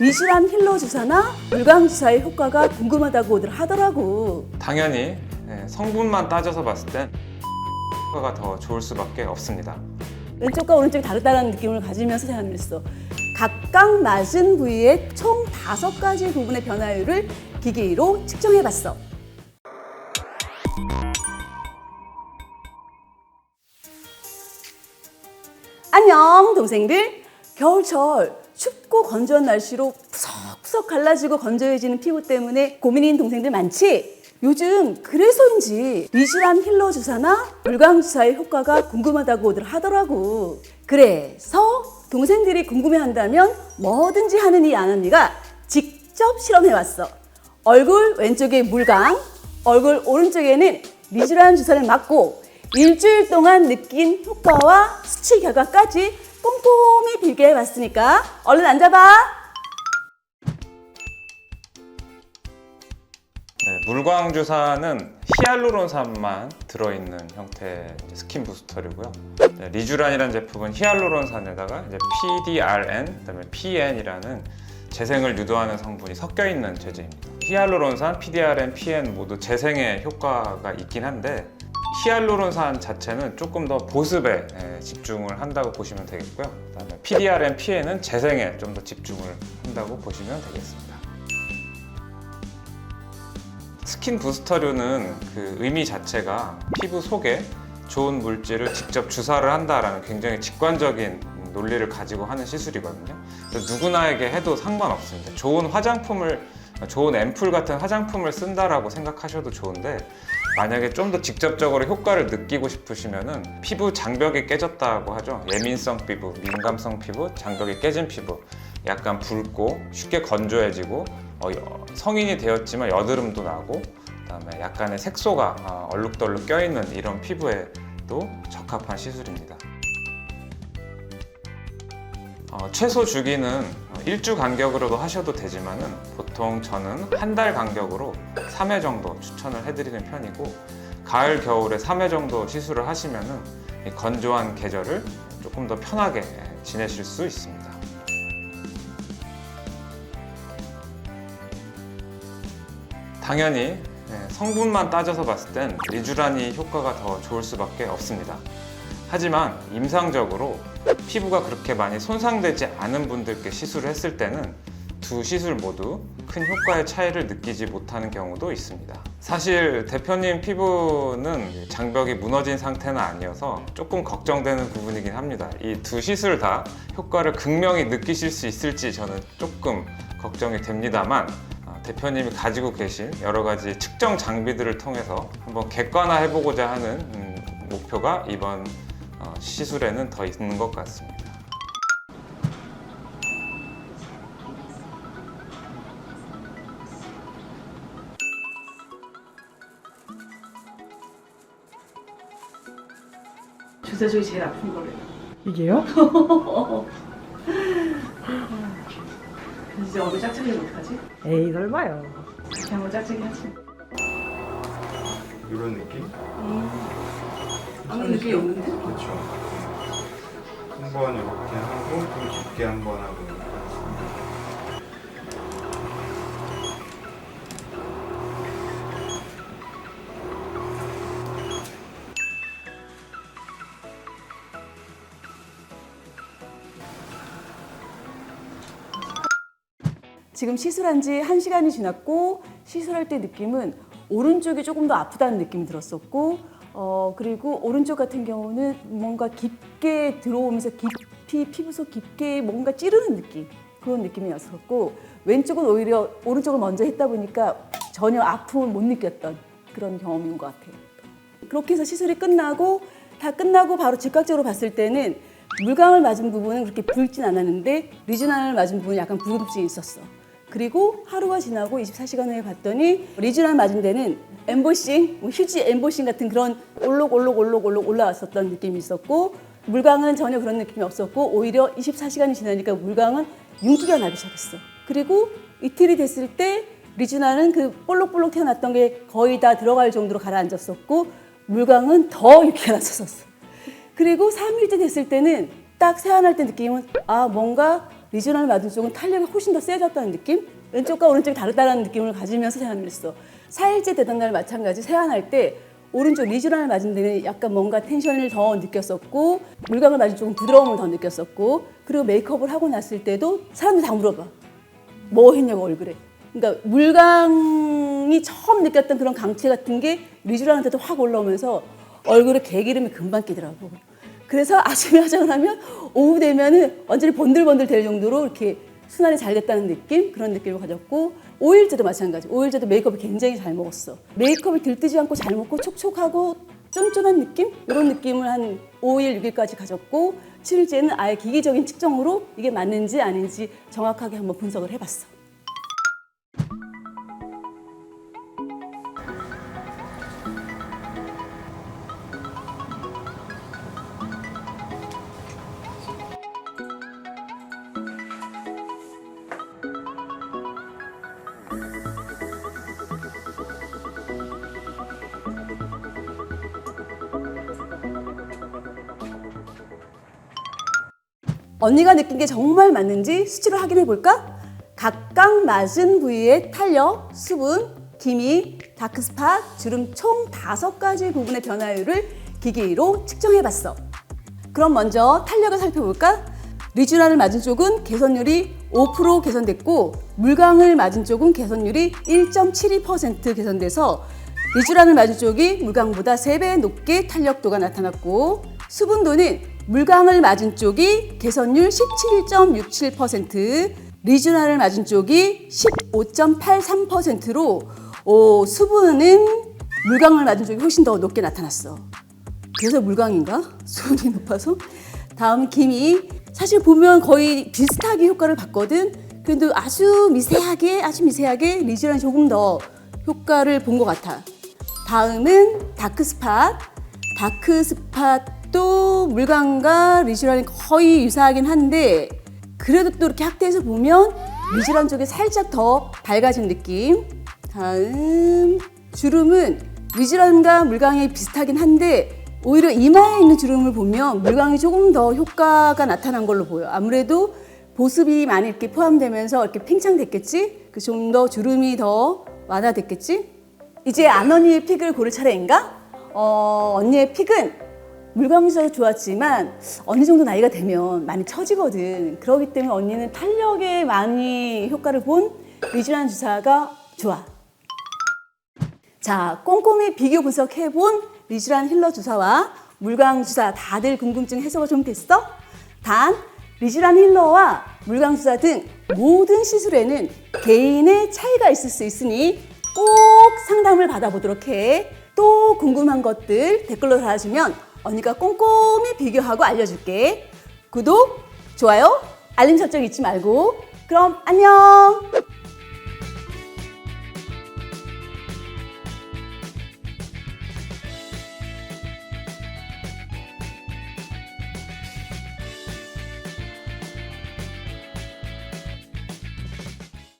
리쥬란 힐러 주사나 물광 주사의 효과가 궁금하다고들 하더라고. 당연히 성분만 따져서 봤을 땐 효과가 더 좋을 수밖에 없습니다. 왼쪽과 오른쪽이 다르다는 느낌을 가지면서 제안을 했어. 각각 맞은 부위의 총 5가지 부분의 변화율을 기계로 측정해봤어. 안녕 동생들. 겨울철 춥고 건조한 날씨로 푸석푸석 갈라지고 건조해지는 피부 때문에 고민인 동생들 많지? 요즘 그래서인지 리쥬란 힐러 주사나 물광 주사의 효과가 궁금하다고들 하더라고. 그래서 동생들이 궁금해한다면 뭐든지 하는 이 아언니가 직접 실험해봤어. 얼굴 왼쪽에 물광, 얼굴 오른쪽에는 리쥬란 주사를 맞고 일주일 동안 느낀 효과와 수치 결과까지 꼼꼼히 비교해봤으니까 얼른 앉아봐. 물광 주사는 히알루론산만 들어있는 형태의 스킨 부스터류고요. 리쥬란이라는 제품은 히알루론산에다가 이제 PDRN, 그다음에 PN이라는 재생을 유도하는 성분이 섞여 있는 제제입니다. 히알루론산, PDRN, PN 모두 재생에 효과가 있긴 한데 히알루론산 자체는 조금 더 보습에 집중을 한다고 보시면 되겠고요. 그다음에 PDRN, PN은 재생에 좀 더 집중을 한다고 보시면 되겠습니다. 스킨 부스터류는 그 의미 자체가 피부 속에 좋은 물질을 직접 주사를 한다라는 굉장히 직관적인 논리를 가지고 하는 시술이거든요. 그래서 누구나에게 해도 상관없습니다. 좋은 앰플 같은 화장품을 쓴다라고 생각하셔도 좋은데 만약에 좀 더 직접적으로 효과를 느끼고 싶으시면은 피부 장벽이 깨졌다고 하죠. 예민성 피부, 민감성 피부, 장벽이 깨진 피부, 약간 붉고 쉽게 건조해지고 성인이 되었지만 여드름도 나고 그다음에 약간의 색소가 얼룩덜룩 껴있는 이런 피부에도 적합한 시술입니다. 최소 주기는 1주 간격으로도 하셔도 되지만은 보통 저는 한 달 간격으로 3회 정도 추천을 해드리는 편이고 가을, 겨울에 3회 정도 시술을 하시면은 이 건조한 계절을 조금 더 편하게 지내실 수 있습니다. 당연히 성분만 따져서 봤을 땐 리쥬란이 효과가 더 좋을 수밖에 없습니다. 하지만 임상적으로 피부가 그렇게 많이 손상되지 않은 분들께 시술을 했을 때는 두 시술 모두 큰 효과의 차이를 느끼지 못하는 경우도 있습니다. 사실 대표님 피부는 장벽이 무너진 상태는 아니어서 조금 걱정되는 부분이긴 합니다. 이 두 시술 다 효과를 극명히 느끼실 수 있을지 저는 조금 걱정이 됩니다만 대표님이 가지고 계신 여러 가지 측정 장비들을 통해서 한번 객관화해보고자 하는 목표가 이번 시술에는 더 있는 것 같습니다. 주사 중에 제일 아픈 거래요. 이게요? 이제 얼굴 짝짝이 못하지? 에이 설마요. 이렇게 한번 짝짝이 하지. 이런 느낌? 아무 느낌이 없는데? 그렇죠. 한번 이렇게 하고 좀 깊게 한번 하고. 지금 시술한 지 1시간이 지났고 시술할 때 느낌은 오른쪽이 조금 더 아프다는 느낌이 들었었고 그리고 오른쪽 같은 경우는 뭔가 깊게 들어오면서 깊이 피부 속 깊게 뭔가 찌르는 느낌 그런 느낌이었었고 왼쪽은 오히려 오른쪽을 먼저 했다 보니까 전혀 아픔을 못 느꼈던 그런 경험인 것 같아요. 그렇게 해서 시술이 다 끝나고 바로 즉각적으로 봤을 때는 물광을 맞은 부분은 그렇게 붉진 않았는데 리쥬란을 맞은 부분이 약간 붉음증이 있었어. 그리고 하루가 지나고 24시간 후에 봤더니 리쥬란 맞은 데는 엠보싱, 휴지 엠보싱 같은 그런 올록 올라왔었던 느낌이 있었고 물광은 전혀 그런 느낌이 없었고 오히려 24시간이 지나니까 물광은 윤기가 나기 시작했어. 그리고 이틀이 됐을 때 리쥬란은 그 볼록볼록 튀어났던 게 거의 다 들어갈 정도로 가라앉았었고 물광은 더 윤기가 났었어. 그리고 3일째 됐을 때는 딱 세안할 때 느낌은 뭔가 리쥬란을 맞은 쪽은 탄력이 훨씬 더 세졌다는 느낌? 왼쪽과 오른쪽이 다르다는 느낌을 가지면서 세안을 했어. 4일째 되던 날 마찬가지 세안할 때 오른쪽 리쥬란을 맞은 데는 약간 뭔가 텐션을 더 느꼈었고 물광을 맞은 쪽은 부드러움을 더 느꼈었고 그리고 메이크업을 하고 났을 때도 사람들이 다 물어봐. 뭐 했냐고 얼굴에. 그러니까 물광이 처음 느꼈던 그런 강체 같은 게 리쥬란한테도 확 올라오면서 얼굴에 개기름이 금방 끼더라고. 그래서 아침에 화장을 하면 오후 되면은 완전히 번들번들 될 정도로 이렇게 순환이 잘 됐다는 느낌? 그런 느낌을 가졌고 5일째도 마찬가지. 5일째도 메이크업을 굉장히 잘 먹었어. 메이크업을 들뜨지 않고 잘 먹고 촉촉하고 쫀쫀한 느낌? 이런 느낌을 한 5일, 6일까지 가졌고 7일째는 아예 기계적인 측정으로 이게 맞는지 아닌지 정확하게 한번 분석을 해봤어. 언니가 느낀 게 정말 맞는지 수치로 확인해 볼까? 각각 맞은 부위의 탄력, 수분, 기미, 다크스팟, 주름 총 5가지 부분의 변화율을 기계로 측정해 봤어. 그럼 먼저 탄력을 살펴볼까? 리쥬란을 맞은 쪽은 개선율이 5% 개선됐고 물광을 맞은 쪽은 개선율이 1.72% 개선돼서 리쥬란을 맞은 쪽이 물광보다 3배 높게 탄력도가 나타났고 수분도는 물광을 맞은 쪽이 개선율 17.67%, 리쥬란을 맞은 쪽이 15.83%로 수분은 물광을 맞은 쪽이 훨씬 더 높게 나타났어. 그래서 물광인가? 수분이 높아서? 다음 기미. 사실 보면 거의 비슷하게 효과를 봤거든. 그래도 아주 미세하게 리쥬란이 조금 더 효과를 본 것 같아. 다음은 다크스팟. 다크스팟도 물광과 리쥬란이 거의 유사하긴 한데 그래도 또 이렇게 확대해서 보면 리쥬란 쪽이 살짝 더 밝아진 느낌. 다음 주름은 리쥬란과 물광이 비슷하긴 한데 오히려 이마에 있는 주름을 보면 물광이 조금 더 효과가 나타난 걸로 보여. 아무래도 보습이 많이 이렇게 포함되면서 이렇게 팽창됐겠지? 그 좀 더 주름이 더 완화됐겠지? 이제 안언니의 픽을 고를 차례인가? 언니의 픽은 물광 주사도 좋았지만 어느 정도 나이가 되면 많이 처지거든. 그렇기 때문에 언니는 탄력에 많이 효과를 본 리쥬란 주사가 좋아. 자, 꼼꼼히 비교 분석해본 리쥬란 힐러 주사와 물광 주사 다들 궁금증 해소가 좀 됐어? 단, 리쥬란 힐러와 물광 주사 등 모든 시술에는 개인의 차이가 있을 수 있으니 꼭 상담을 받아보도록 해. 또 궁금한 것들 댓글로 달아주면 언니가 꼼꼼히 비교하고 알려줄게. 구독, 좋아요, 알림 설정 잊지 말고. 그럼 안녕!